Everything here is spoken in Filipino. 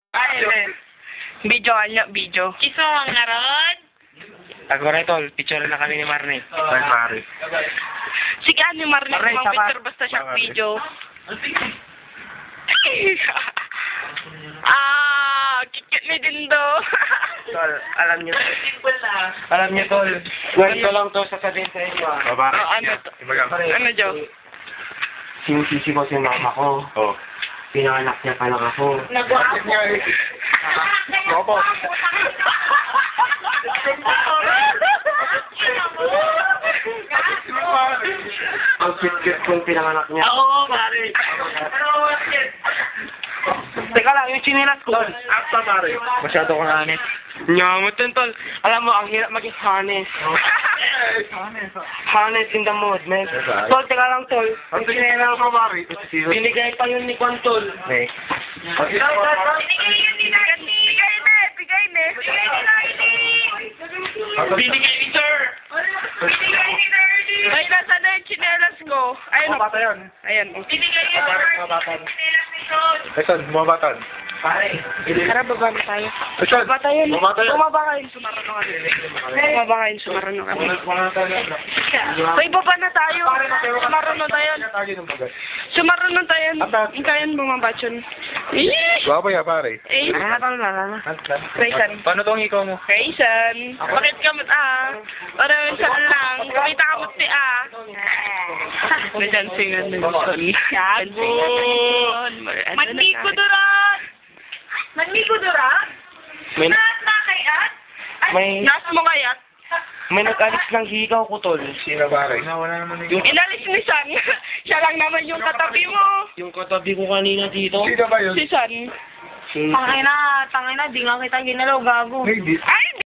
Ay, video niya, video. Kiso ang naron. Ako rin tol, picture na kami ni Marne. Ay, pare. Sige, ni Marne, Aray, mga tama. picture basta siya Tama. video. Kikit ni Dindo. Tol, alam niyo. Alam niyo tol. Ganito lang to sasabihin sa inyo. O, pare. Oh, ano to? Ibaga. Ano, Joe? Sinisisi ko si mama ko. Oh. Pinanganak niya pa lang ako. Bakit nga eh? Opo. Ang cute-cute kong pinanganak niya. Oo, pare. Teka lang, yung chinilas ko. Asta, pare. Masyado kong honest. Nyamot yun, tol. Alam mo, ang hirap maging honest. Honest in the mood, man. Yes, ay. Tol, teka lang, tol. Ang tingin mo, pare. Binigay pa yun ni Kwan, tol. Next. Bigay ni Nani. Bigay ni. Binigay ni Sir. Binigay ni Nerdy. Ay, nasa na yung chinelas ko. Ayun. Mga bata yun. Ayan. Binigay ni Mga bata. chinelas ni Son. Ito, bumabatan. Pare. Tara, baba na tayo. Ito, Baba tayo. bumabata yun. Bumaba kayo. Sumarano kami. Bumaba kayo. Sumarano kami. Hoy, baba na tayo. Sumarano tayo. Sumarano tayo. Ikayan bumaba dyan. Baba ya, pare. Eh, Raysan. Paano tong ikaw mo? Raysan. Bakit kamot Para minsan lang. Kumita kamot ti Nadancing na nun. Yago. Manliko duran. Manliko duran? May, Na kayat? may, Nas mo kayat? may nag-alis ng higaw ko, tol. Sino, pare? Wala naman Yung, Inalis ni San. Siya lang naman yung katabi mo. yung katabi ko kanina dito. Sino ba yun? Si San. Si, Tangina, di nga kita ginalaw, gago. Hindi. Ay!